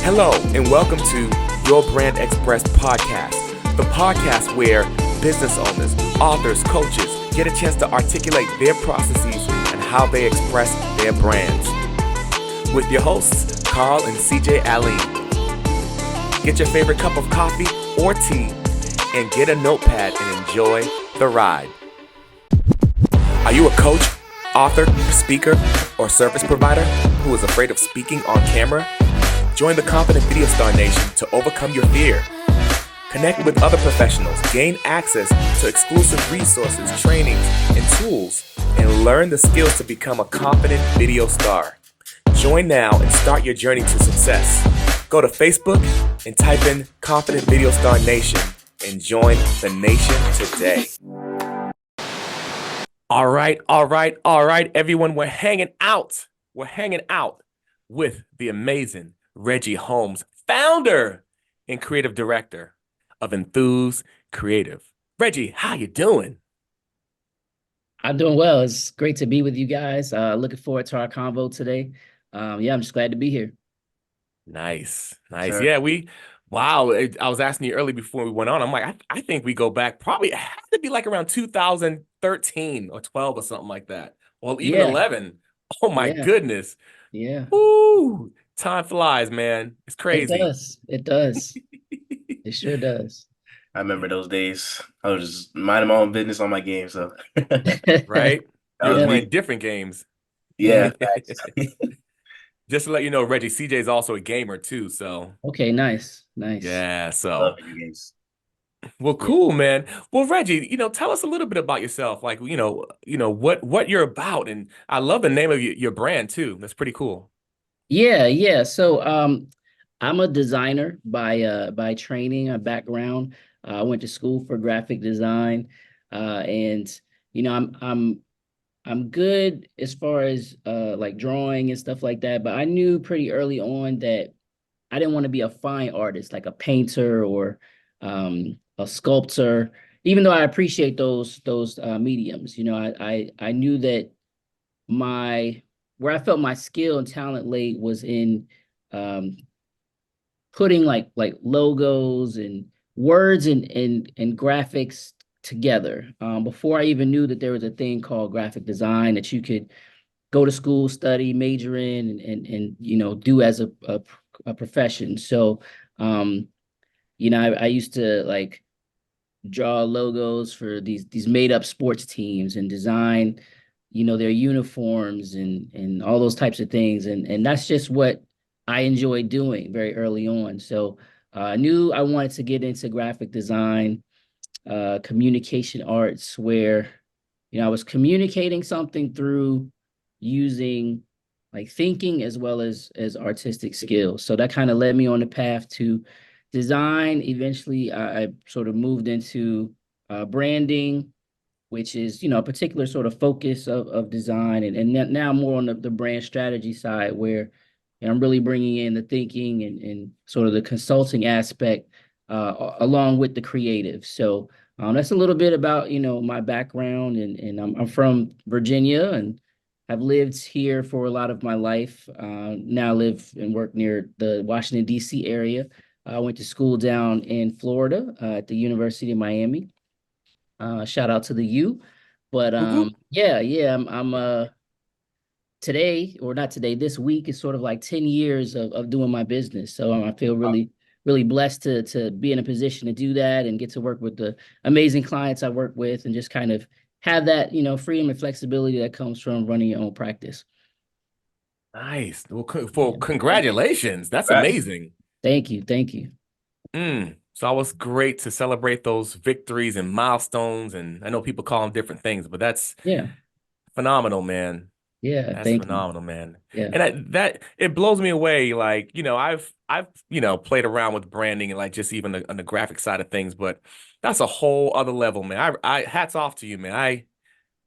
Hello, and welcome to Your Brand Express podcast, the podcast where business owners, authors, coaches get a chance to articulate their processes and how they express their brands. With your hosts, Carl and CJ Aline. Get your favorite cup of coffee or tea and get a notepad and enjoy the ride. Are you a coach, author, speaker, or service provider who is afraid of speaking on camera? Join the Confident Video Star Nation to overcome your fear. Connect with other professionals, gain access to exclusive resources, trainings, and tools, and learn the skills to become a confident video star. Join now and start your journey to success. Go to Facebook and type in Confident Video Star Nation and join the nation today. All right, everyone. We're hanging out. With the amazing Reggie Holmes, founder and creative director of Enthuse Creative. Reggie, how you doing? I'm doing well. It's great to be with you guys. Looking forward to our convo today. I'm just glad to be here. Nice. Sure. Yeah, I was asking you early before we went on. I'm like, I think we go back probably, it has to be like around 2013 or 12 or something like that. Well, even 11. Oh my goodness. Yeah. Woo! Time flies, man. It's crazy. It does. It sure does. I remember those days. I was just minding my own business on my game. So, right? That You're was playing me. different games. Yeah. Just to let you know, Reggie, CJ is also a gamer too. So Okay, nice. yeah. I So love video games. well, cool, man. Well, Reggie, tell us a little bit about yourself. Like, what you're about, and I love the name of your brand too. That's pretty cool. Yeah. So I'm a designer by training, a background. I went to school for graphic design. And I'm good as far as like drawing and stuff like that, but I knew pretty early on that I didn't want to be a fine artist, like a painter or a sculptor. Even though I appreciate those mediums, I knew that my where I felt my skill and talent lay was in um, putting like logos and words and graphics together. Before I even knew that there was a thing called graphic design that you could go to school, study, major in, and do as a profession. So, I used to like draw logos for these made up sports teams and design, their uniforms and all those types of things. And that's just what I enjoyed doing very early on. So I knew I wanted to get into graphic design, communication arts, where, I was communicating something through using like thinking as well as artistic skills. So that kind of led me on the path to design. Eventually, I sort of moved into branding, which is, a particular sort of focus of design. And now more on the brand strategy side where I'm really bringing in the thinking and sort of the consulting aspect along with the creative. So that's a little bit about, my background and I'm from Virginia and I've lived here for a lot of my life. Now live and work near the Washington, D.C. area. I went to school down in Florida at the University of Miami. Shout out to the U. But I'm today, or not today, this week is sort of like 10 years of doing my business. So I feel really blessed to be in a position to do that and get to work with the amazing clients I work with and just kind of have that, freedom and flexibility that comes from running your own practice. Nice. Well, congratulations. That's Right. amazing. Thank you. So it was great to celebrate those victories and milestones. And I know people call them different things, but that's phenomenal, man. Yeah, That's thank phenomenal, man. you. Yeah. And that it blows me away. Like, I've played around with branding and like just even on the graphic side of things, but that's a whole other level, man. I hats off to you, man.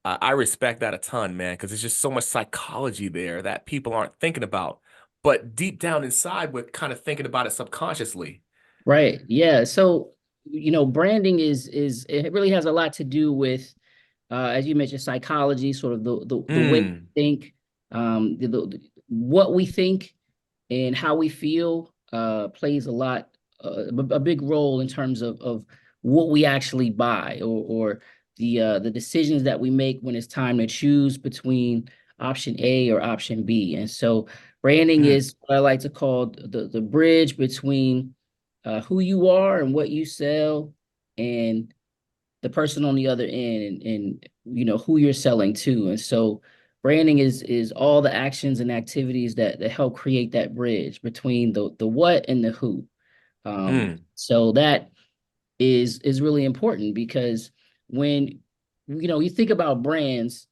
I respect that a ton, man, because there's just so much psychology there that people aren't thinking about. But deep down inside, we're kind of thinking about it subconsciously. Right. Yeah. So, branding is it really has a lot to do with as you mentioned, psychology, sort of the way we think, what we think, and how we feel plays a lot, a big role in terms of what we actually buy, or the decisions that we make when it's time to choose between option A or option B. And so branding Mm, is what I like to call the bridge between who you are and what you sell, and the person on the other end, and who you're selling to. And so branding is all the actions and activities that help create that bridge between the what and the who. mm, So that is really important, because when you think about brands,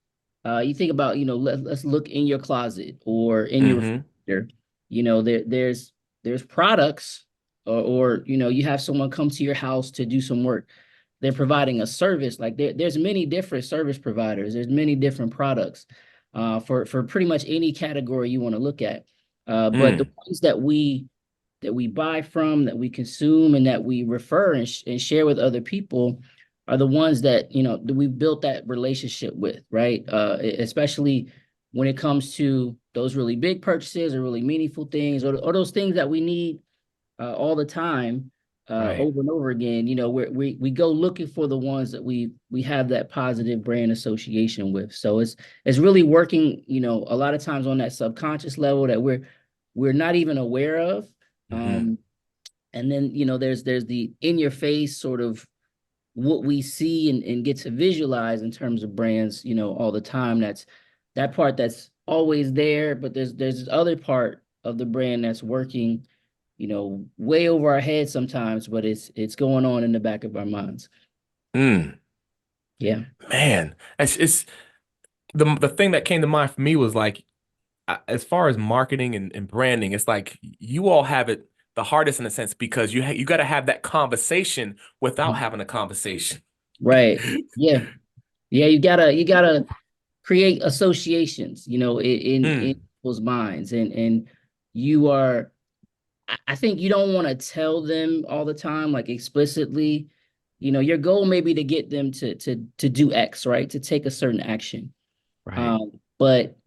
you think about, let's look in your closet or in your mm-hmm. refrigerator. There's products, or you have someone come to your house to do some work. They're providing a service. Like there's many different service providers. There's many different products for pretty much any category you want to look at. But the Mm, ones that we buy from, that we consume, and that we refer and share with other people are the ones that we've built that relationship with, right? Especially when it comes to those really big purchases or really meaningful things, or those things that we need all the time, right. over and over again. We go looking for the ones that we have that positive brand association with. So it's really working, a lot of times on that subconscious level that we're not even aware of. Mm-hmm. um, and then there's the in your face sort of what we see and get to visualize in terms of brands, all the time. That's that part that's always there, but there's this other part of the brand that's working, way over our heads sometimes, but it's going on in the back of our minds. Mm, Yeah. man, it's the thing that came to mind for me was like, as far as marketing and branding, it's like you all have it the hardest in a sense because you got to have that conversation without having a conversation. Right. Yeah. Yeah. You gotta create associations, in Mm, people's minds, and you are. I think you don't want to tell them all the time, like explicitly. Your goal may be to get them to do X, right? To take a certain action. right, But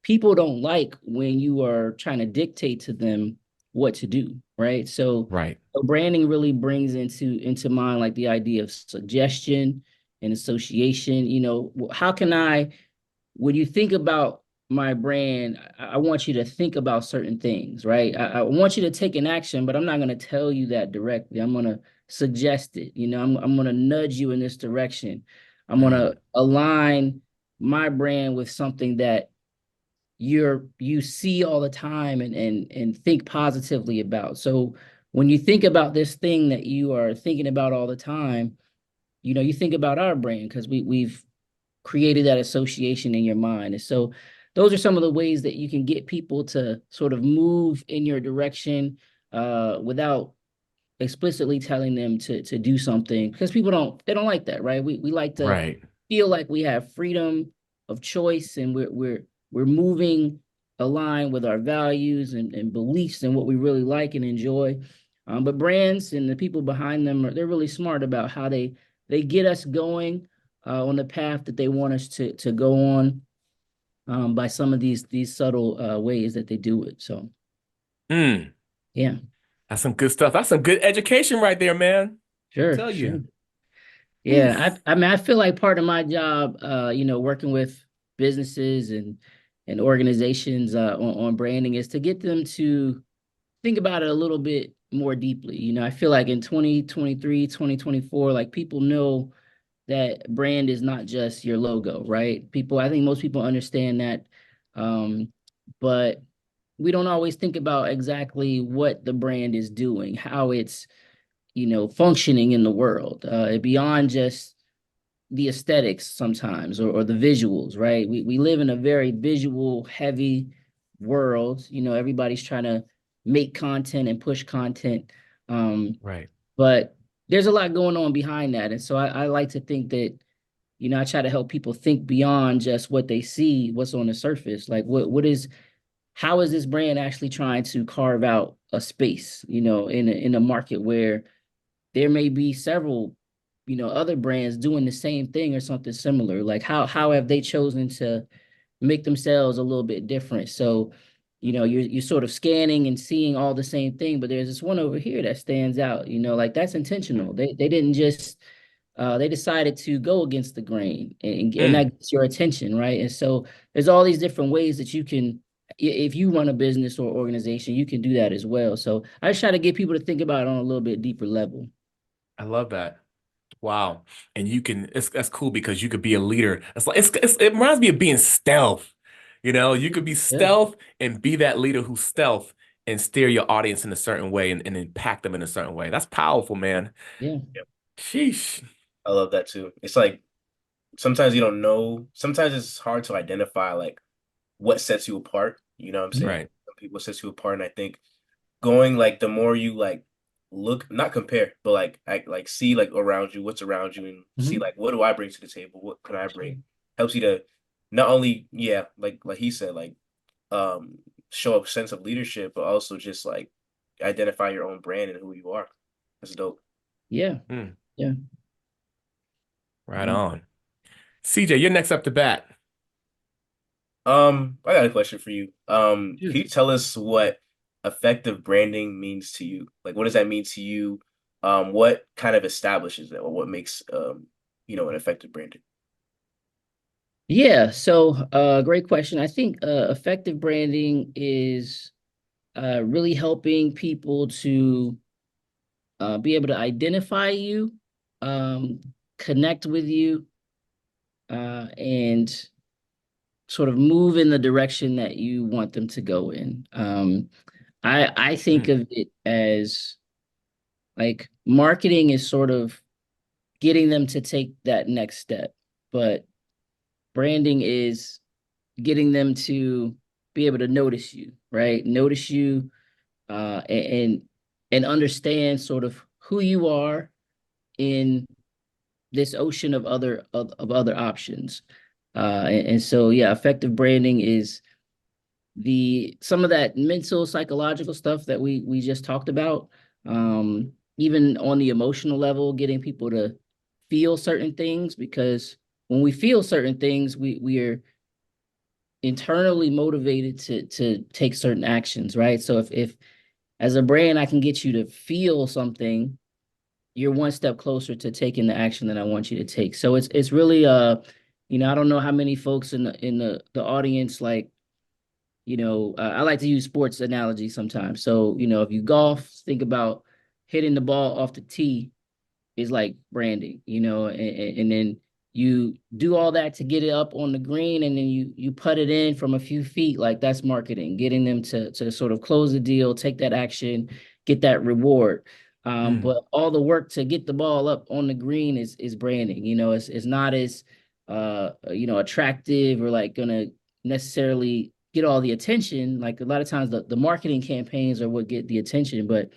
people don't like when you are trying to dictate to them what to do, right? right. So branding really brings into mind like the idea of suggestion and association. How can I, when you think about my brand, I want you to think about certain things, right? I want you to take an action, but I'm not going to tell you that directly. I'm going to suggest it. I'm going to nudge you in this direction. I'm going Mm, to align my brand with something that you see all the time, and think positively about. So when you think about this thing that you are thinking about all the time, you think about our brand, because we've created that association in your mind. And so those are some of the ways that you can get people to sort of move in your direction, without explicitly telling them to do something, because people don't like that, right? We like to right. feel like we have freedom of choice, and we're moving aligned with our values and beliefs and what we really like and enjoy. But brands and the people behind them they're really smart about how they get us going on the path that they want us to go on, by some of these subtle ways that they do it. So Mm, yeah. that's some good stuff. That's some good education right there, man. Sure, Tell you. sure. Yeah, Oof. I mean, I feel like part of my job, working with businesses and organizations on branding, is to get them to think about it a little bit more deeply. I feel like in 2023, 2024, like people know that brand is not just your logo, right? I think most people understand that, but we don't always think about exactly what the brand is doing, how it's functioning in the world, beyond just the aesthetics sometimes, or the visuals, right? We live in a very visual heavy world. Everybody's trying to make content and push content. Um, Right. but there's a lot going on behind that. And so I like to think that, I try to help people think beyond just what they see, what's on the surface. Like how is this brand actually trying to carve out a space, in a market where there may be several, other brands doing the same thing or something similar. Like how have they chosen to make themselves a little bit different? So you're sort of scanning and seeing all the same thing, but there's this one over here that stands out, like that's intentional. They didn't just they decided to go against the grain, and Mm, that gets your attention, right? And so there's all these different ways that you can, if you run a business or organization, you can do that as well. So I just try to get people to think about it on a little bit deeper level. I love that. Wow. And you can, that's cool because you could be a leader. It's like, it reminds me of being stealth. You could be Yeah, stealth and be that leader who's stealth and steer your audience in a certain way and impact them in a certain way. That's powerful, man. yeah, Yep. Sheesh. I love that too. It's like sometimes you don't know. Sometimes it's hard to identify like what sets you apart. You know what I'm saying? Right. Some people sets you apart, and I think going like the more you like look, not compare, but like like see like around you, what's around you, and see hmm like what do I bring to the table? What can I bring? Helps you to not only like he said um show a sense of leadership, but also just like identify your own brand and who you are. That's dope. yeah, Mm, yeah. right Mhm. on. CJ, you're next up to bat. I got a question for you. Sure. Can you tell us what effective branding means to you? Like, what does that mean to you? What kind of establishes it, or what makes an effective branding? Yeah, so great question. I think effective branding is really helping people to be able to identify you, um, connect with you, and sort of move in the direction that you want them to go in. I think Mm, of it as like marketing is sort of getting them to take that next step, but branding is getting them to be able to notice you, right? Notice you, and understand sort of who you are in this ocean of other options. And so yeah, effective branding is the some of that mental psychological stuff that we just talked about, even on the emotional level, getting people to feel certain things, because when we feel certain things, we are internally motivated to take certain actions, right? So if as a brand I can get you to feel something, you're one step closer to taking the action that I want you to take. So it's really I don't know how many folks in the audience, like, I like to use sports analogy sometimes. So, if you golf, think about hitting the ball off the tee is like branding, and then you do all that to get it up on the green, and then you put it in from a few feet. Like, that's marketing, getting them to sort of close the deal, take that action, get that reward. mm, But all the work to get the ball up on the green is branding. It's not as attractive, or like gonna necessarily get all the attention. Like, a lot of times the marketing campaigns are what get the attention, but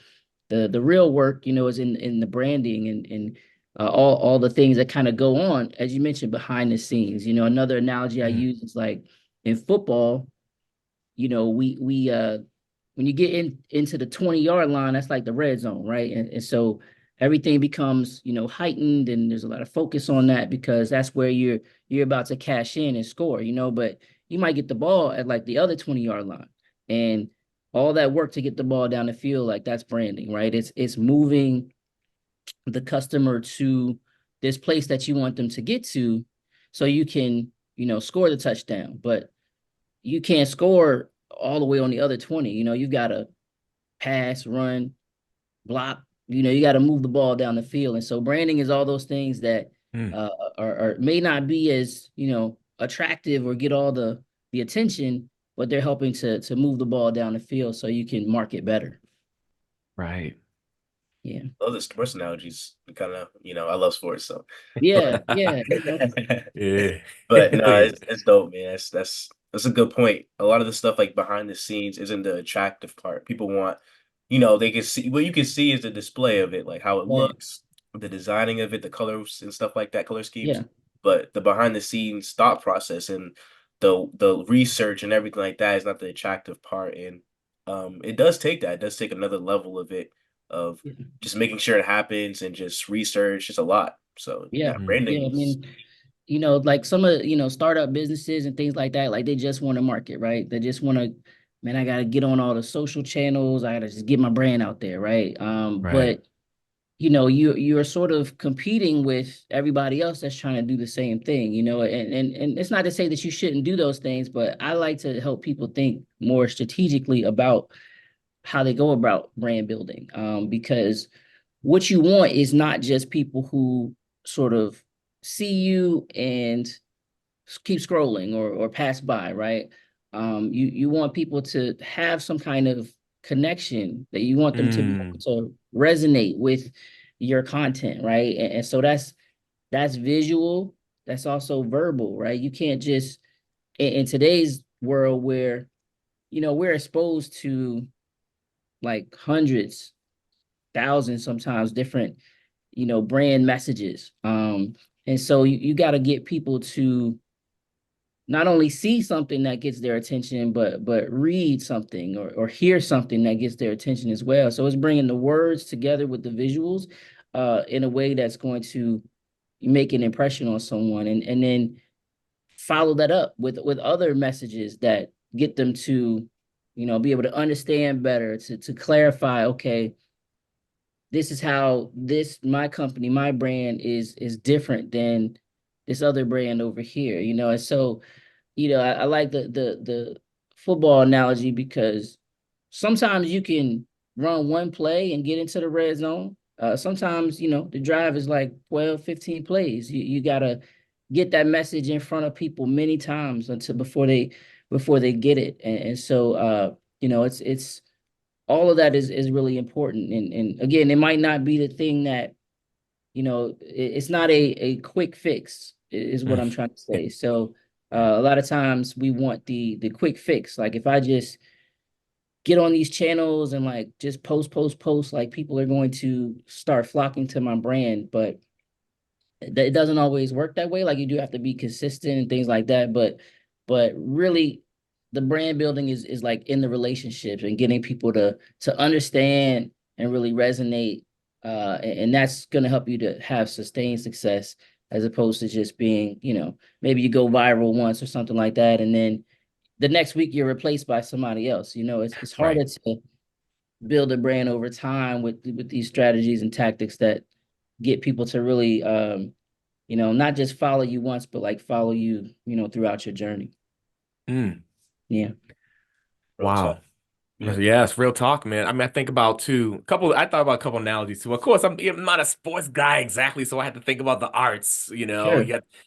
the real work, is in the branding, and all the things that kind of go on, as you mentioned, behind the scenes. Another analogy I mm, use is like in football. We when you get into the 20-yard line, that's like the red zone, right? And so everything becomes, heightened, and there's a lot of focus on that, because that's where you're about to cash in and score, but you might get the ball at like the other 20-yard line, and all that work to get the ball down the field, like, that's branding, right? It's moving the customer to this place that you want them to get to, so you can, score the touchdown. But you can't score all the way on the other 20. You've got to pass, run, block. You got to move the ball down the field. And so branding is all those things that mm. are may not be as, attractive or get all the attention, but they're helping to move the ball down the field so you can market better. Right. Yeah. I love the sports analogies. Kind of, I love sports, so. Yeah. But Yeah. Yeah. but no, Yeah. it's dope, man. That's a good point. A lot of the stuff like behind the scenes isn't the attractive part. People want, they can see what you can see is the display of it, like how it Right. looks, the designing of it, the colors and stuff like that, color schemes. Yeah. But the behind the scenes thought process and the research and everything like that is not the attractive part. And it does take that. It does take another level of it, of Yeah. just making sure it happens and just research. It's a lot. So yeah, Yeah. Mm, Yeah. I branding's mean, like some of, startup businesses and things like that, like, they just want to market, right? They just want to man, I gotta get on all the social channels. I gotta just get my brand out there, right? Right. But you're sort of competing with everybody else that's trying to do the same thing, and it's not to say that you shouldn't do those things, but I like to help people think more strategically about how they go about brand building. Because what you want is not just people who sort of see you and keep scrolling or pass by, right? You want people to have some kind of connection, that you want them to be able Mm. to resonate with your content, right? And so that's visual, that's also verbal, right? You can't just in today's world where we're exposed to like hundreds, thousands, sometimes different brand messages. And so you got to get people to not only see something that gets their attention, but read something or hear something that gets their attention as well. So it's bringing the words together with the visuals in a way that's going to make an impression on someone, and then follow that up with other messages that get them to be able to understand better, to clarify, okay, this is how my company, my brand is different than this other brand over here, and so I like the football analogy, because sometimes you can run one play and get into the red zone. Sometimes, the drive is like 12, 15 plays. You gotta get that message in front of people many times until before they get it. And so it's all of that is really important. And again, it might not be the thing that it's not a quick fix, is what I'm trying to say. So a lot of times we want the quick fix. Like, if I just get on these channels and like just post, like, people are going to start flocking to my brand. But it doesn't always work that way. Like, you do have to be consistent and things like that. But really, the brand building is like in the relationships and getting people to understand and really resonate. And that's going to help you to have sustained success, as opposed to just being, maybe you go viral once or something like that, and then the next week you're replaced by somebody else. It's Right. harder to build a brand over time with these strategies and tactics that get people to really not just follow you once, but like follow you, throughout your journey. Mm. Yeah. Real Wow. talk. Yeah. Yeah, it's real talk, man. I mean, I think about too, a couple, I thought about a couple analogies too. Of course, I'm not a sports guy exactly, so I had to think about the arts, Sure.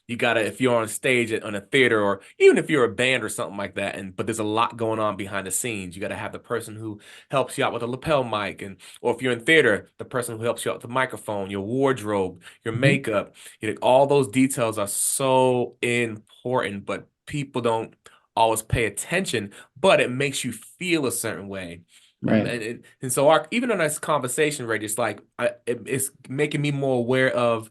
you gotta, if you're on stage on a theater, or even if you're a band or something like that, but there's a lot going on behind the scenes. You gotta have the person who helps you out with a lapel mic, or if you're in theater, the person who helps you out with the microphone, your wardrobe, your Mhm. makeup. All those details are so important, but people don't always pay attention, but it makes you feel a certain way. Right. And so even on this conversation, right, it's like it's making me more aware of,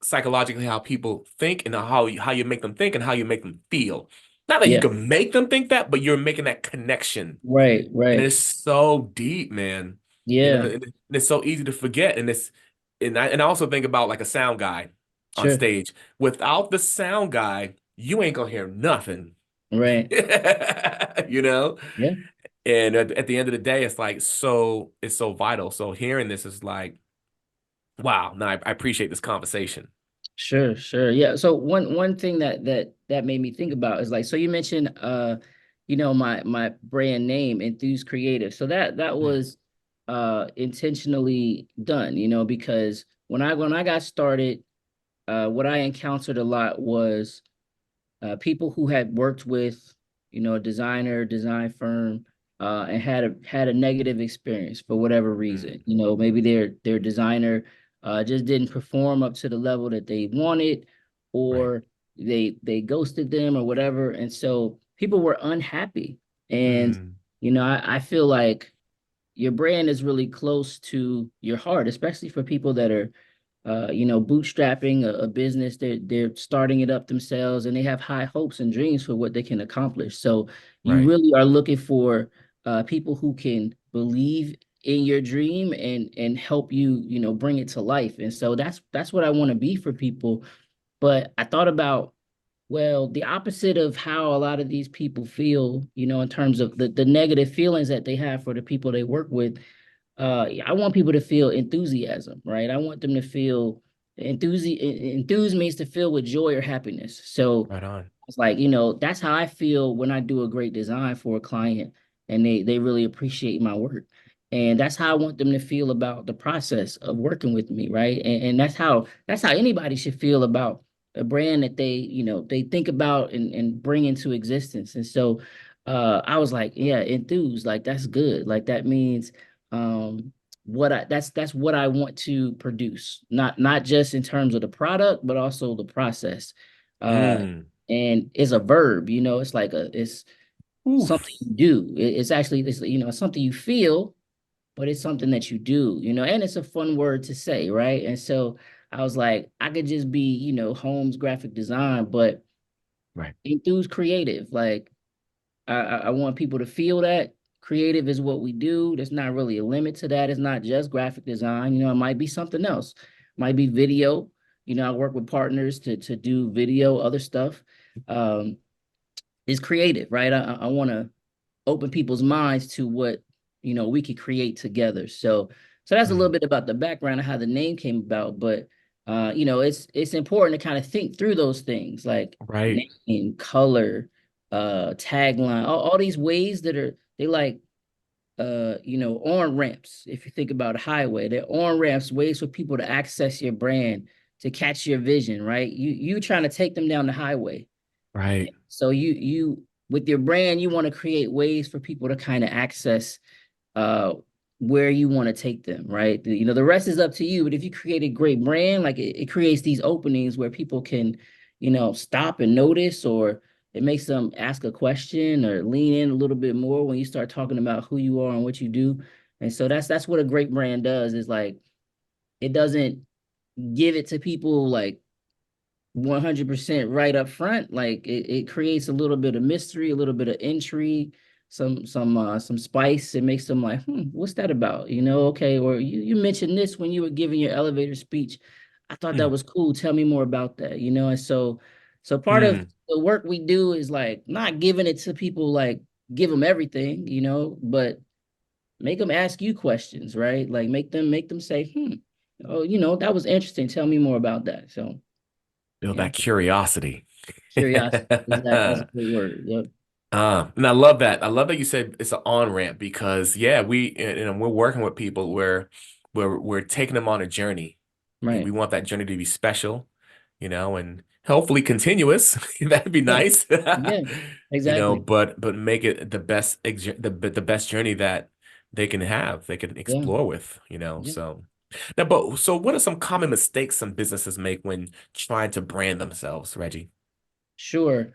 psychologically how people think, and how you make them think and how you make them feel. Not that you Yeah. can make them think that, but you're making that connection. Right. And Right. it's so deep, man. Yeah. And it's so easy to forget. And I also think about like a sound guy on Sure. stage. Without the sound guy, you ain't gonna hear nothing. Right. You know? Yeah. And at the end of the day, it's so vital. So hearing this is like, wow, no, I appreciate this conversation. Sure. Sure. Yeah. So one thing that made me think about is, like, so you mentioned my brand name, Enthuse Creative. So that Mm, was intentionally done, because when I got started, what I encountered a lot was people who had worked with, a design firm, and had a negative experience for whatever mm, reason. Maybe their designer just didn't perform up to the level that they wanted, right. or they ghosted them or whatever, and so people were unhappy. And Mm, I feel like your brand is really close to your heart, especially for people that are bootstrapping a business. They're starting it up themselves, and they have high hopes and dreams for what they can accomplish. So you right. really are looking for people who can believe in your dream and help you, bring it to life. And so that's what I want to be for people. But I thought about Well, the opposite of how a lot of these people feel, in terms of the negative feelings that they have for the people they work with. I want people to feel enthusiasm, right? I want them to feel enthuse means to feel with joy or happiness. So Right on. it's like, that's how I feel when I do a great design for a client and they really appreciate my work. And that's how I want them to feel about the process of working with me, right? And that's how anybody should feel about a brand that they think about and bring into existence. And so I was like, yeah, enthused, like that's good. Like that means that's what I want to produce, not just in terms of the product, but also the process. Uh Mm. and it's a verb, it's like it's something Oof. you do. It's actually this, it's something you feel, but it's something that you do, and it's a fun word to say, right? And so I was like, I could just be, Holmes graphic design, but Right. enthuse creative. Like I want people to feel that creative is what we do. There's not really a limit to that. It's not just graphic design. It might be something else. It might be video. I work with partners to do video, other stuff. Um, it's creative, right? I want to open people's minds to what we could create together. So that's a little Mm. bit about the background of how the name came about. But it's important to kind of think through those things like Right. name, color, tagline, all these ways that are they like on ramps. If you think about a highway, they're on ramps, ways for people to access your brand, to catch your vision, right? You trying to take them down the highway. Right. So you with your brand, you want to create ways for people to kind of access uh where you want to take them, right? The rest is up to you. But if you create a great brand, like it creates these openings where people can, stop and notice, or it makes them ask a question or lean in a little bit more when you start talking about who you are and what you do. And so that's what a great brand does, is like it doesn't give it to people like 100% right up front. Like it creates a little bit of mystery, a little bit of intrigue, some spice. It makes them like, what's that about? Okay, or you mentioned this when you were giving your elevator speech. I thought that Mm. was cool. Tell me more about that. And so part of Mm. the work we do is like not giving it to people like give them everything, but make them ask you questions, right? Like make them say, oh, that was interesting. Tell me more about that. So Build yeah. that curiosity. Curiosity. That's a great word. Yep. And I love that. I love that you said it's an on-ramp because yeah, we're working with people where we're taking them on a journey. And we Right. want that journey to be special, and hopefully continuous. That'd be Yeah. nice. Yeah. Exactly. But make it the the best journey that they can Yeah. explore with, Yeah. So now, but so what are some common mistakes some businesses make when trying to brand themselves, Reggie? Sure.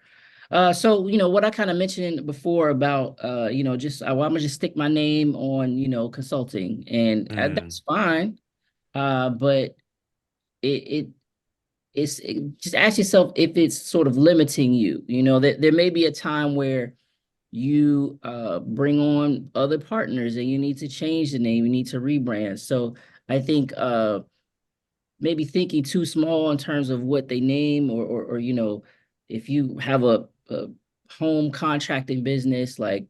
So what I kind of mentioned before about just I'm gonna just stick my name on consulting, and Mm. that's fine. But it just ask yourself if it's sort of limiting you. That there may be a time where you bring on other partners and you need to change the name, you need to rebrand. So I think maybe thinking too small in terms of what they name, or if you have a home contracting business, like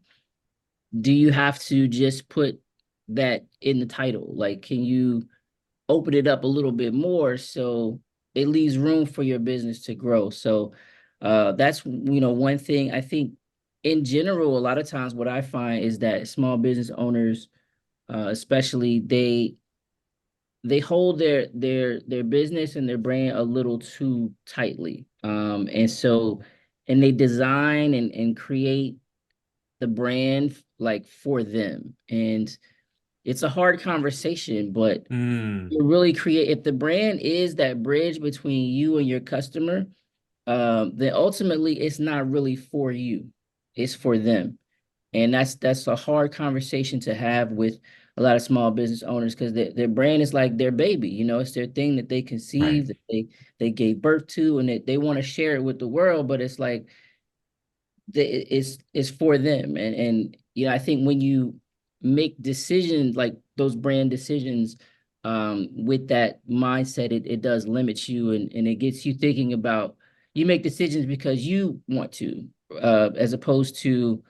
do you have to just put that in the title? Like can you open it up a little bit more so it leaves room for your business to grow? So that's one thing I think. In general, a lot of times what I find is that small business owners, especially, they hold their business and their brand a little too tightly. And they design and create the brand like for them. And it's a hard conversation, but Mm. you really create, if the brand is that bridge between you and your customer, then ultimately it's not really for you, it's for them. And that's a hard conversation to have with a lot of small business owners, because their brand is like their baby. It's their thing that they Right. conceived, that they gave birth to, and that they want to share it with the world. But it's like it's for them. And I think when you make decisions like those brand decisions with that mindset, it does limit you, and it gets you thinking about you make decisions because you want to, as opposed to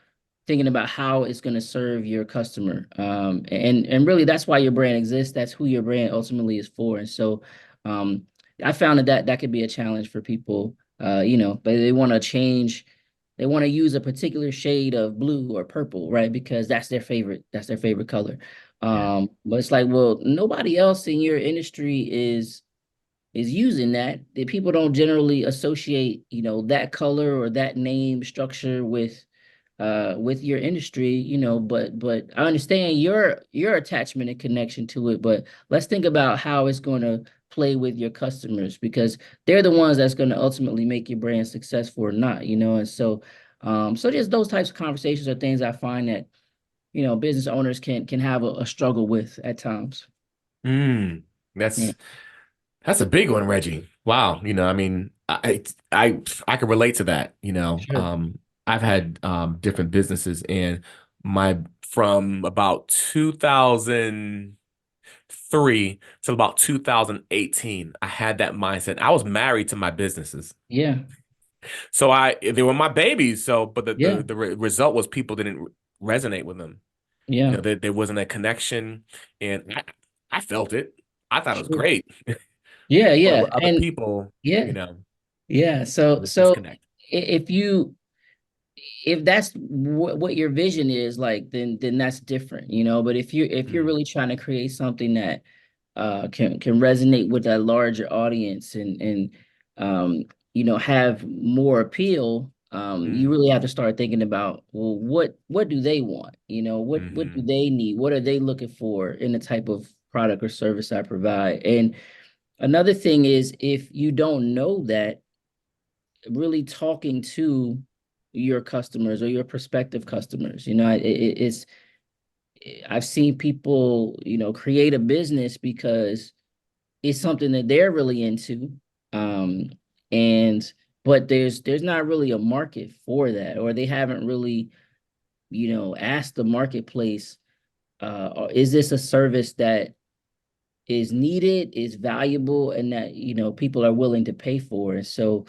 thinking about how it's going to serve your customer. And really that's why your brand exists. That's who your brand ultimately is for. And so um, I found that could be a challenge for people, but they want to change. They want to use a particular shade of blue or purple, right? Because that's their favorite. That's their favorite color. Yeah. But it's like, well, nobody else in your industry is using that. That people don't generally associate, that color or that name structure with your industry, but I understand your attachment and connection to it. But let's think about how it's going to play with your customers, because they're the ones that's going to ultimately make your brand successful or not, and so just those types of conversations are things I find that business owners can have a struggle with at times. Mm, Yeah, that's a big one, Reggie. Wow. I mean, I can relate to that. sure. I've had different businesses, and my from about 2003 till about 2018, I had that mindset. I was married to my businesses. Yeah, So they were my babies. So, but yeah, the result was people didn't resonate with them. yeah, There wasn't a connection, and I felt it. I thought it was sure. great, Yeah, but yeah, with other and people, yeah, yeah. it So was so disconnect. if if that's what your vision is like, then that's different, but if you're Mm, really trying to create something that can resonate with that larger audience and um have more appeal, you mm, really have to start thinking about, well, what do they want, what do hmm they need, what are they looking for in the type of product or service I provide. And another thing is, if you don't know that, really talking to your customers or your prospective customers. I've seen people, create a business because it's something that they're really into. Um, and but there's not really a market for that, or they haven't really, asked the marketplace, is this a service that is needed, is valuable, and that people are willing to pay for. And so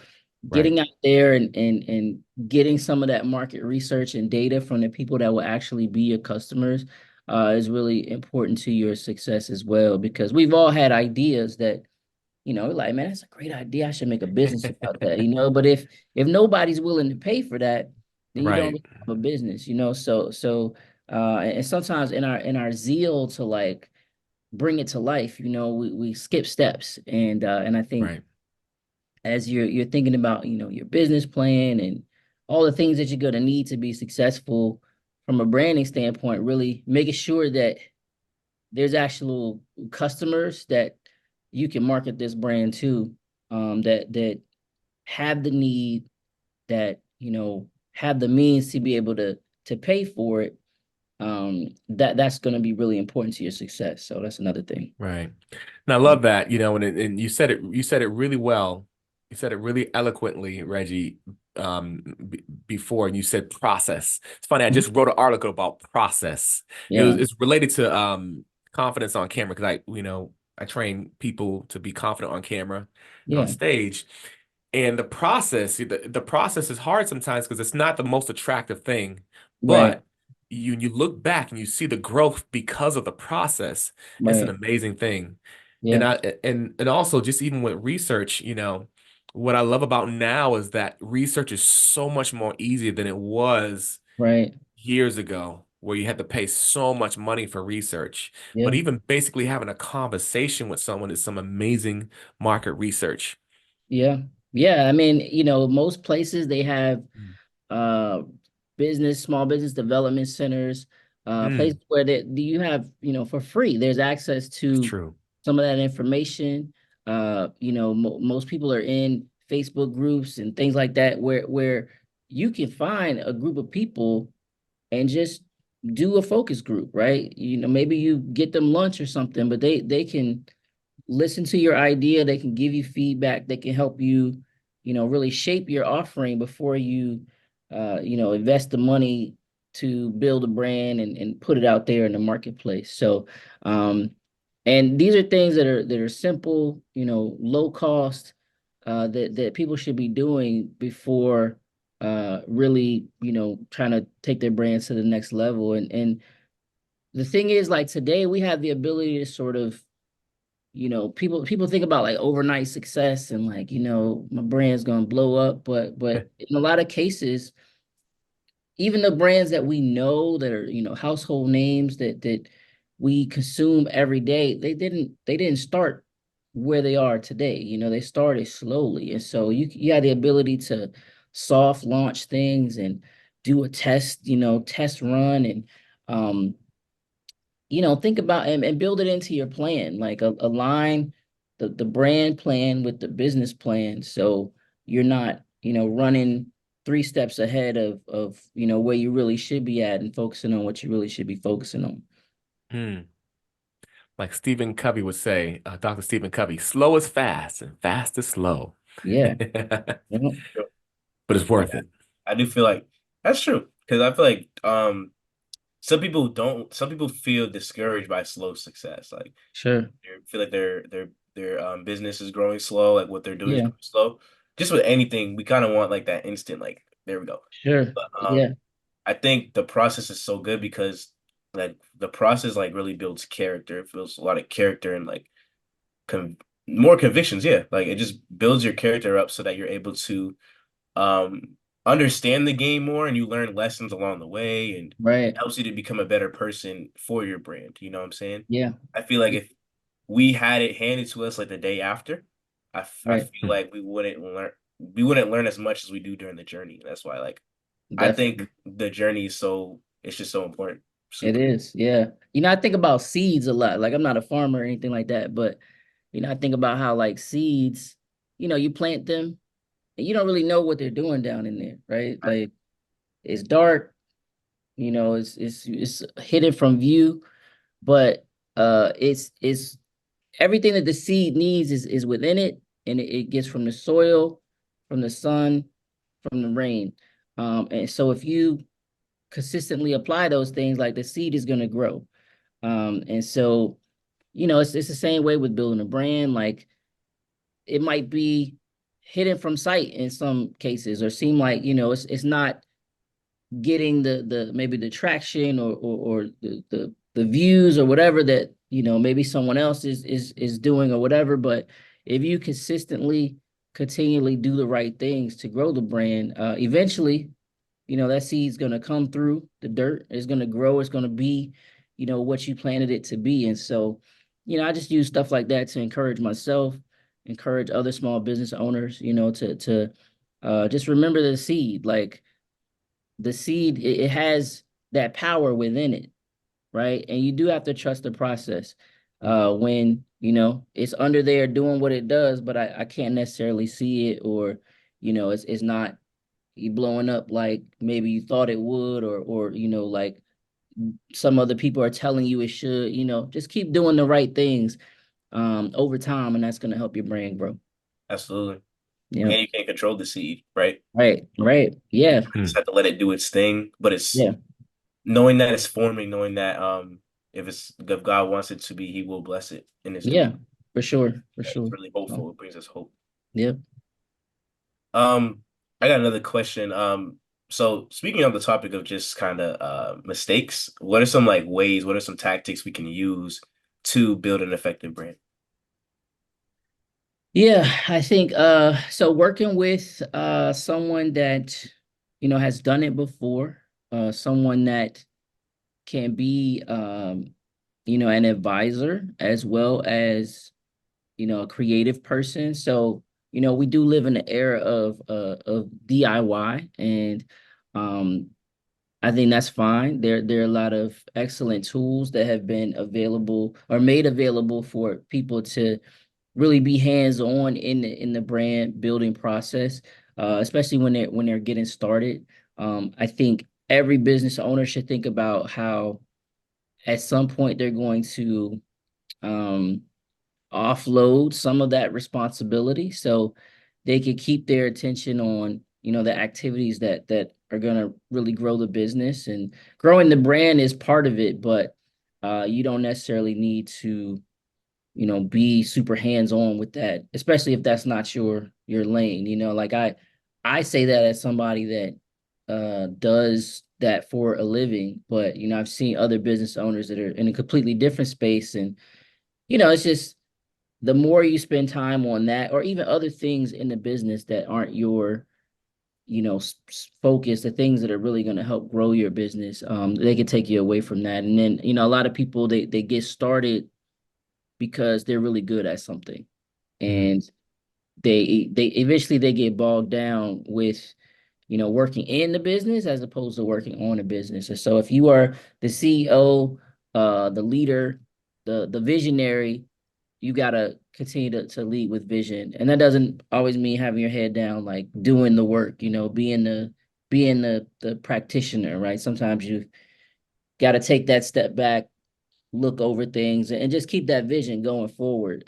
right, getting out there and getting some of that market research and data from the people that will actually be your customers is really important to your success as well, because we've all had ideas that we're like, man, that's a great idea, I should make a business about that, but if nobody's willing to pay for that, then you don't right, really have a business, and sometimes in our zeal to like bring it to life, we skip steps. And I think right, as you're thinking about, your business plan and all the things that you're going to need to be successful from a branding standpoint, really making sure that there's actual customers that you can market this brand to, that have the need, that have the means to be able to pay for it. That's going to be really important to your success. So that's another thing. right. And I Yeah. love that, and you said it really well. You said it really eloquently, Reggie, before, and you said process. It's funny, I Mhm. just wrote an article about process. Yeah. It's related to confidence on camera, because I train people to be confident on camera and on Yeah. stage. And the process is hard sometimes because it's not the most attractive thing, Right. but you look back and you see the growth because of the process. It's an Right. amazing thing. And Yeah. I and also, just even with research, what I love about now is that research is so much more easier than it was Right. years ago, where you had to pay so much money for research. But Yeah. even basically having a conversation with someone is some amazing market research. Yeah. Yeah. I mean, most places they have uh small business development centers, places Mm, where do you have, for free. There's access it's to true. some of that information. Most people are in Facebook groups and things like that, where you can find a group of people and just do a focus group, right? Maybe you get them lunch or something, but they can listen to your idea. They can give you feedback. They can help you, really shape your offering before you, invest the money to build a brand and put it out there in the marketplace. So, and these are things that are simple, low cost, that people should be doing before really, trying to take their brands to the next level. And the thing is, like today, we have the ability to sort of, people think about like overnight success and like, my brand's gonna blow up, but in a lot of cases, even the brands that we know that are, household names that we consume every day, they didn't start where they are today. They started slowly. And so you had the ability to soft launch things and do a test run and um think about and build it into your plan, like align the brand plan with the business plan. So you're not, running 3 steps ahead of where you really should be at and focusing on what you really should be focusing on. Hmm. Like Stephen Covey would say, Dr. Stephen Covey, slow is fast and fast is slow. Yeah. But Yeah. it's worth Yeah, it. I do feel like that's true because I feel like some people feel discouraged by slow success. Like Sure. they feel like their business is growing slow, like what they're doing is Yeah. growing slow. Just with anything, we kind of want like that instant, like there we go. Sure. But Yeah. I think the process is so good because like the process like really builds character. It builds a lot of character and like con more convictions. Yeah, like it just builds your character up so that you're able to um understand the game more and you learn lessons along the way and Right. helps you to become a better person for your brand. You know what I'm saying? Yeah. I feel like if we had it handed to us like the day after, I Right. feel like we wouldn't learn as much as we do during the journey. That's why like I Definitely. think the journey is so it's just so important. It Super. is. Yeah. I think about seeds a lot. Like I'm not a farmer or anything like that, but I think about how like seeds, you plant them and you don't really know what they're doing down in there, right? Right. Like it's dark, it's hidden from view, but it's everything that the seed needs is within it, and it gets from the soil, from the sun, from the rain. And so if you consistently apply those things, like the seed is gonna grow. And so, it's the same way with building a brand. Like it might be hidden from sight in some cases, or seem like, it's not getting the maybe the traction or the views or whatever that maybe someone else is doing or whatever. But if you consistently continually do the right things to grow the brand, eventually that seed's going to come through the dirt. It's going to grow. It's going to be what you planted it to be. And so I just use stuff like that to encourage myself, encourage other small business owners, to just remember the seed. Like the seed, it has that power within it, right? And you do have to trust the process. When it's under there doing what it does, but I can't necessarily see it, or it's not blowing up like maybe you thought it would, or like some other people are telling you it should. Just keep doing the right things over time, and that's going to help your brand grow. Absolutely. Yeah. And you can't control the seed, right? Right. Right. Yeah. Just have to let it do its thing. But it's Yeah. knowing that it's forming, knowing that if God wants it to be, He will bless it in its due. Yeah. For sure. For It's sure. really So, hopeful. It brings us hope. yeah. I got another question. So speaking of the topic of just kind of mistakes, what are some like ways, what are some tactics we can use to build an effective brand? Yeah, I think so working with someone that has done it before, someone that can be an advisor as well as a creative person. So we do live in the era of DIY, and um I think that's fine. There are a lot of excellent tools that have been available or made available for people to really be hands-on in the brand building process, especially when they're getting started. I think every business owner should think about how at some point they're going to um, offload some of that responsibility so they could keep their attention on the activities that are going to really grow the business. And growing the brand is part of it, but you don't necessarily need to be super hands-on with that, especially if that's not your lane. Like I say that as somebody that does that for a living, but I've seen other business owners that are in a completely different space, and it's just the more you spend time on that, or even other things in the business that aren't your focus, the things that are really going to help grow your business, they can take you away from that. And then a lot of people, they get started because they're really good at something, Mm. and they eventually they get bogged down with working in the business as opposed to working on a business. And so if you are the CEO, the leader, the visionary, you gotta continue to lead with vision. And that doesn't always mean having your head down, like doing the work, being the practitioner, right? Sometimes you gotta take that step back, look over things, and just keep that vision going forward.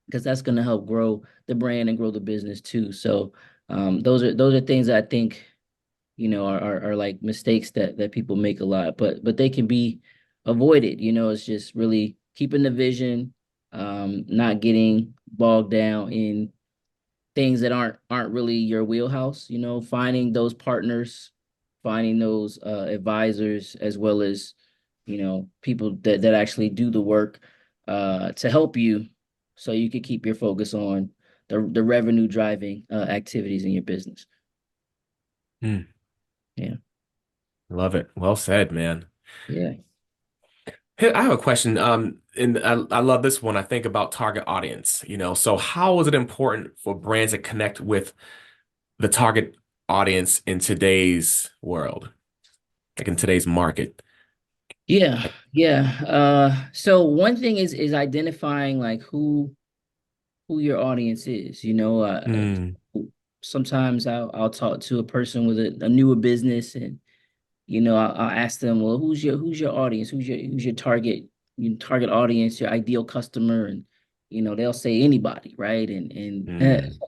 Because that's going to help grow the brand and grow the business too. So those are things that I think are like mistakes that people make a lot, but they can be avoided. It's just really keeping the vision, not getting bogged down in things that aren't really your wheelhouse. Finding those partners, finding those advisors, as well as people that actually do the work to help you, so you can keep your focus on the revenue driving activities in your business. Mm. Yeah. Love it. Well said, man. Yeah. Hey, I have a question. And I love this one. I think about target audience, so how is it important for brands to connect with the target audience in today's world, like in today's market? Yeah. Yeah. So one thing is identifying like who your audience is. Mm. Sometimes I'll talk to a person with a newer business, and I'll ask them, well, who's your audience? Who's your target audience, your ideal customer? And they'll say anybody, right? And Mm.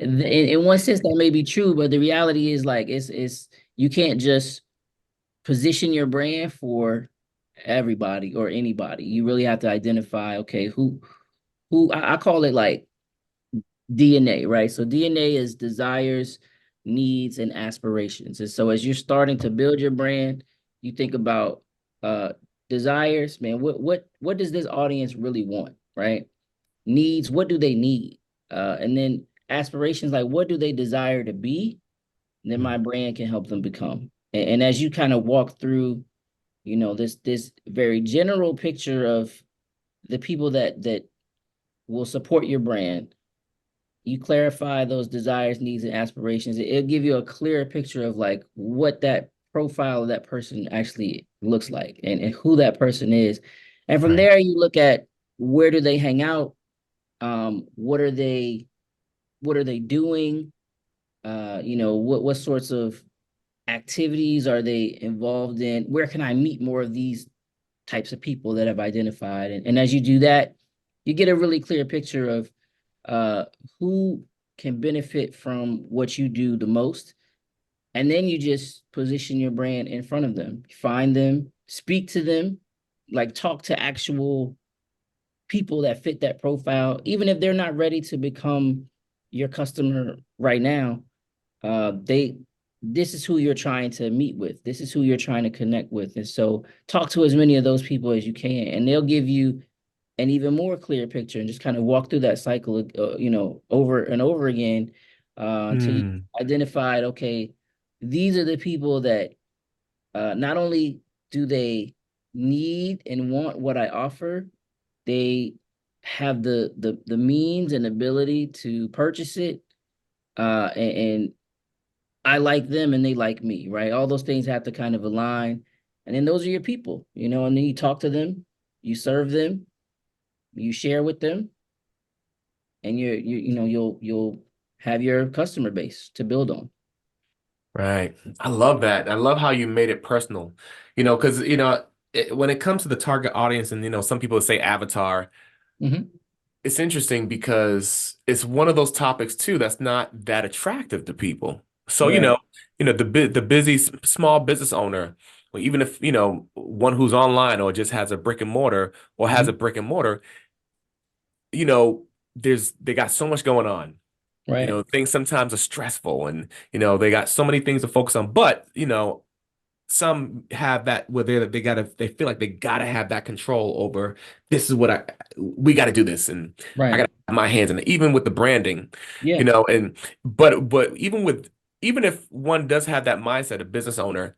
in one sense that may be true, but the reality is like it's you can't just position your brand for everybody or anybody. You really have to identify, okay, who I call it like DNA, right? So DNA is desires, needs, and aspirations. And so as you're starting to build your brand, you think about uh desires, man, what does this audience really want, right? Needs, what do they need? And then aspirations, like what do they desire to be? And then my Mm. brand can help them become. And as you kind of walk through, this very general picture of the people that will support your brand, you clarify those desires, needs, and aspirations, it'll give you a clearer picture of like what that profile of that person actually looks like, and who that person is. And from Right. there, you look at where do they hang out, what are they doing, what sorts of activities are they involved in, where can I meet more of these types of people that I've identified. And as you do that, you get a really clear picture of uh, who can benefit from what you do the most. And then you just position your brand in front of them, find them, speak to them, like talk to actual people that fit that profile, even if they're not ready to become your customer right now. They This is who you're trying to meet with. This is who you're trying to connect with. And so talk to as many of those people as you can, and they'll give you an even more clear picture, and just kind of walk through that cycle, over and over again, until you Mm. identified, okay, these are the people that not only do they need and want what I offer, they have the means and ability to purchase it, and I like them and they like me, right? All those things have to kind of align. And then those are your people, and then you talk to them, you serve them, you share with them, and you'll have your customer base to build on. Right. I love that. I love how you made it personal, because, when it comes to the target audience and, some people say avatar, Hmm. it's interesting because it's one of those topics too that's not that attractive to people. So, Right. the busy small business owner, or even if, one who's online or just has a brick and mortar or has a Hmm. brick and mortar, you know, they got so much going on. Right. Things sometimes are stressful and, they got so many things to focus on. But, some have that where they feel like they gotta have that control over this is what we gotta do this and I Right. gotta have my hands in it. Even with the branding, Yeah. and but even if one does have that mindset, a business owner,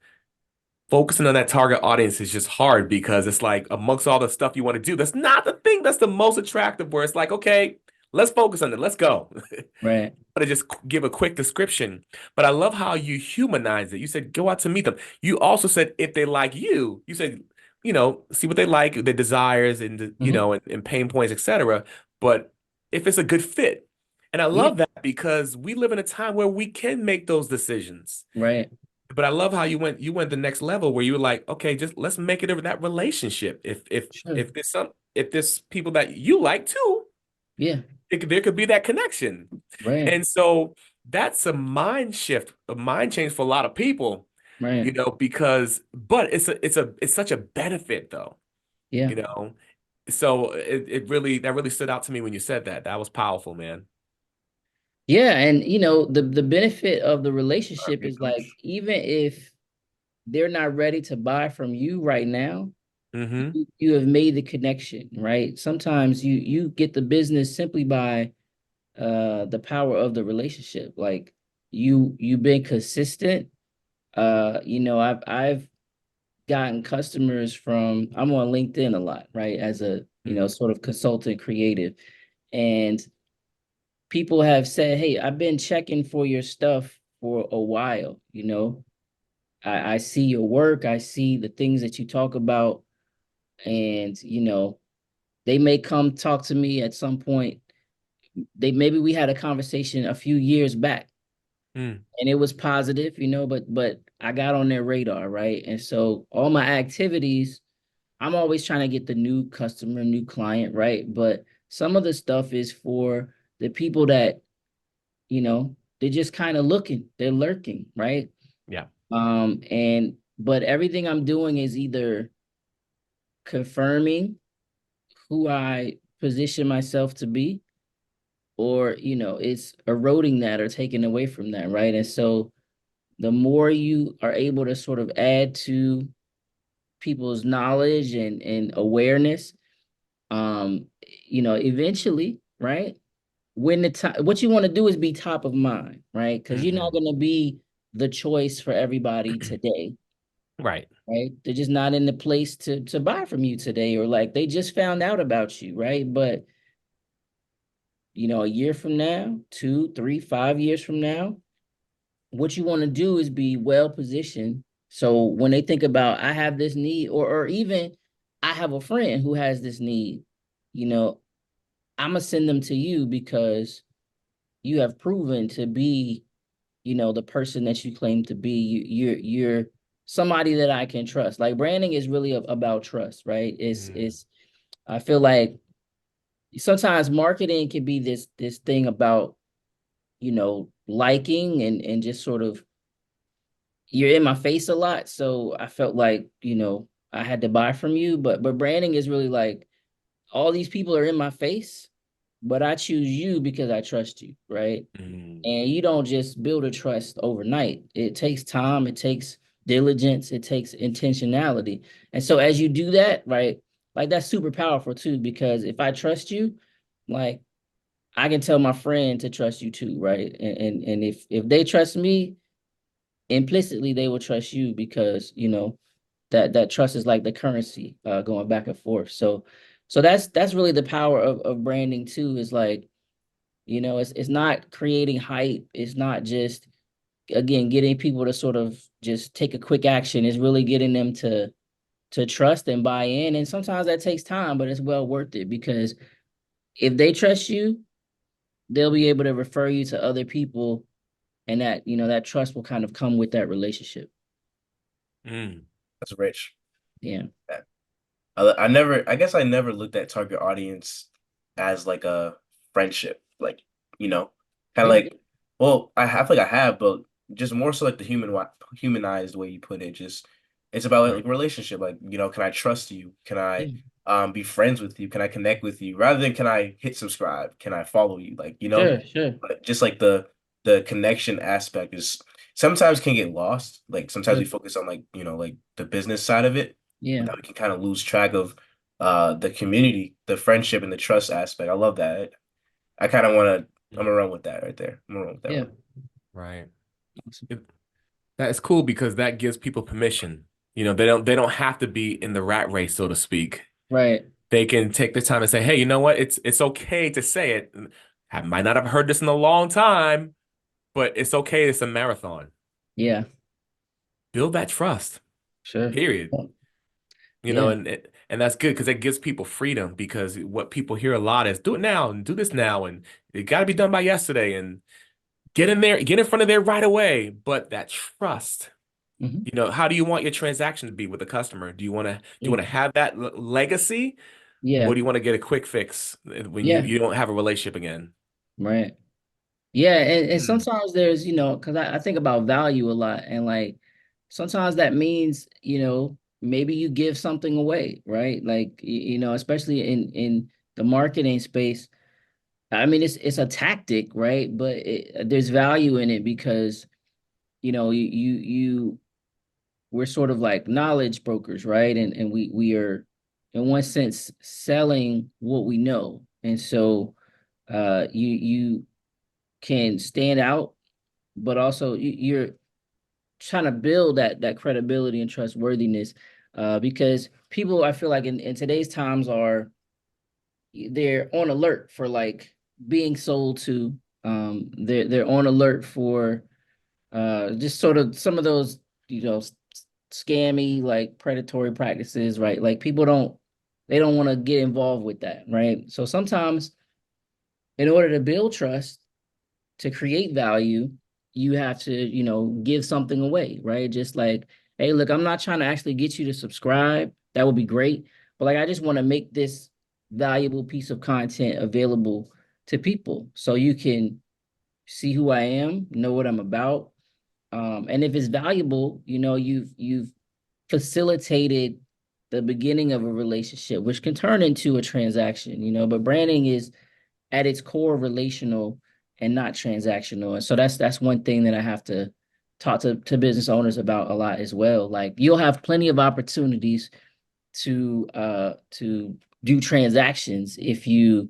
focusing on that target audience is just hard because it's like amongst all the stuff you want to do, that's not the thing that's the most attractive where it's like, okay, let's focus on it. Let's go. Right. To just give a quick description, but I love how you humanize it. You said go out to meet them. You also said if they like you said, see what they like, their desires and Hmm. and pain points, etc. But if it's a good fit. And I Yeah. love that because we live in a time where we can make those decisions. Right. But I love how you went the next level where you were like, okay, just let's make it over that relationship. Sure. if there's people that you like too, Yeah. there could be that connection. Right. And so that's a mind shift, a mind change for a lot of people, Right. because but it's such a benefit though, Yeah. you know. So that really stood out to me when you said that. That was powerful, man. Yeah. And the benefit of the All relationship right, is like coach. even if they're not ready to buy from you right now, Mm-hmm. you have made the connection, right? Sometimes you get the business simply by the power of the relationship. Like you've been consistent. I've gotten customers from I'm on LinkedIn a lot, right? As a, sort of consultant creative. And people have said, hey, I've been checking for your stuff for a while, I see your work, I see the things that you talk about, and they may come talk to me at some point. They maybe we had a conversation a few years back Mm, and it was positive, but I got on their radar, right? And so all my activities, I'm always trying to get the new customer, new client, right? But some of the stuff is for the people that, they're just kind of looking, they're lurking, right? yeah. And but everything I'm doing is either confirming who I position myself to be, or it's eroding that or taking away from that, right? And so the more you are able to sort of add to people's knowledge and awareness, eventually, right? When the time, what you want to do is be top of mind, right? Because you're not Hmm. going to be the choice for everybody today, Right. right? They're just not in the place to buy from you today, or like they just found out about you, right? But a year from now, 2, 3, 5 years from now, what you want to do is be well positioned. So when they think about I have this need, or even I have a friend who has this need, you know, I'm gonna send them to you because you have proven to be, the person that you claim to be. You're somebody that I can trust. Like branding is really about trust, right? Mm, I feel like sometimes marketing can be this thing about, liking and just sort of you're in my face a lot. So I felt like, I had to buy from you. But branding is really like all these people are in my face, but I choose you because I trust you, right? mm, And you don't just build a trust overnight. It takes time, it takes diligence, it takes intentionality. And so as you do that, right, like that's super powerful too, because if I trust you, like I can tell my friend to trust you too, right? And if they trust me, implicitly they will trust you because, that trust is like the currency going back and forth. So that's really the power of branding too, is like, it's not creating hype. It's not just again getting people to sort of just take a quick action. It's really getting them to trust and buy in. And sometimes that takes time, but it's well worth it because if they trust you, they'll be able to refer you to other people, and that trust will kind of come with that relationship. mm. That's rich. Yeah. Yeah. I guess I never looked at target audience as like a friendship, like, you know, kind of Yeah. like, well, I feel like I have, but just more so like the humanized way you put it. Just it's about Right. like relationship, like, can I trust you? Can I Yeah. be friends with you? Can I connect with you? Rather than can I hit subscribe? Can I follow you? Like, Sure. but just like the connection aspect is sometimes can get lost. Like sometimes Sure. we focus on like, like the business side of it, but Yeah. then we can kind of lose track of the community, the friendship and the trust aspect. I love that. I kind of want to I'm gonna run with that right there. I'm gonna run with that Yeah. one. Right. Awesome. That is cool because that gives people permission. They don't have to be in the rat race, so to speak. Right. They can take the time and say, hey, you know what? It's okay to say it. I might not have heard this in a long time, but it's okay. It's a marathon. Yeah. Build that trust, Sure. period. Yeah. And that's good because it gives people freedom because what people hear a lot is do it now and do this now and it got to be done by yesterday and get in there, get in front of there right away. But that trust, Hmm. how do you want your transaction to be with the customer? Do you want to Yeah. have that legacy, or Yeah. do you want to get a quick fix when you Yeah. you don't have a relationship again? Right. Yeah, and Mm. sometimes there's, because I think about value a lot, and like sometimes that means, maybe you give something away, right? Like, especially in the marketing space. I mean, it's a tactic, right? But there's value in it because, we're sort of like knowledge brokers, right? And we are in one sense selling what we know. And so you can stand out, but also you're trying to build that credibility and trustworthiness, because people, I feel like in today's times, they're on alert for like being sold to. They're on alert for just sort of some of those, scammy, like predatory practices, right? Like people they don't want to get involved with that, right? So sometimes in order to build trust, to create value, you have to, give something away, right? Just like, hey, look, I'm not trying to actually get you to subscribe. That would be great. But like, I just want to make this valuable piece of content available to people so you can see who I am, know what I'm about. And if it's valuable, you've facilitated the beginning of a relationship, which can turn into a transaction, but branding is at its core relational and not transactional. And so that's one thing that I have to talk to business owners about a lot as well. Like you'll have plenty of opportunities to do transactions if you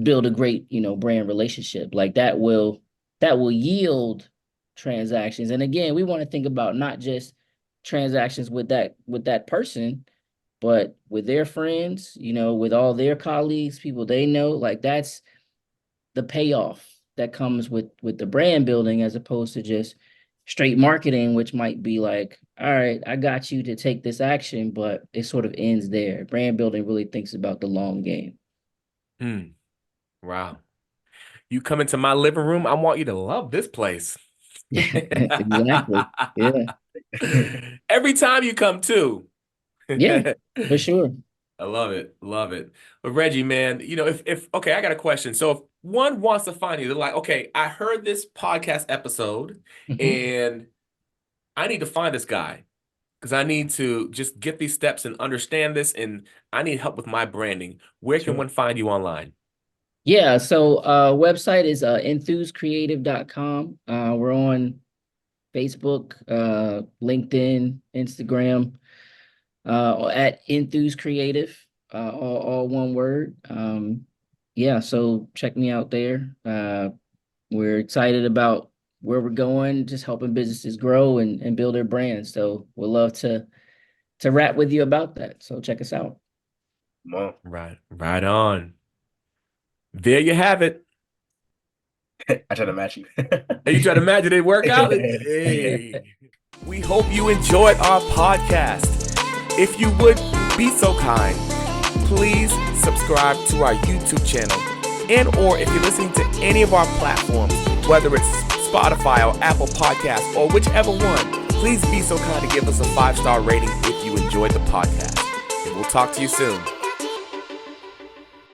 build a great, brand relationship. Like that will yield transactions. And again, we want to think about not just transactions with that person, but with their friends, with all their colleagues, people they know. Like that's the payoff that comes with the brand building, as opposed to just straight marketing, which might be like, all right, I got you to take this action, but it sort of ends there. Brand building really thinks about the long game. Mm. Wow. You come into my living room, I want you to love this place. Exactly. Yeah. Every time you come too. Yeah, for sure. I love it. Love it. But Reggie, man, if okay, I got a question. So if one wants to find you, they're like, okay, I heard this podcast episode Mhm. and I need to find this guy because I need to just get these steps and understand this and I need help with my branding. Where can Sure. one find you online? Yeah, so website is enthusecreative.com. We're on Facebook, LinkedIn, Instagram, at Enthuse Creative, all one word. Yeah, so check me out there. We're excited about where we're going, just helping businesses grow and build their brands. So we'd love to rap with you about that. So check us out. Come on. Right, right on. There you have it. I try to match you. Hey, you try to imagine it work out? Hey. We hope you enjoyed our podcast. If you would be so kind, please subscribe to our YouTube channel. And or if you're listening to any of our platforms, whether it's Spotify or Apple Podcasts or whichever one, please be so kind to give us a 5-star rating if you enjoyed the podcast. And we'll talk to you soon.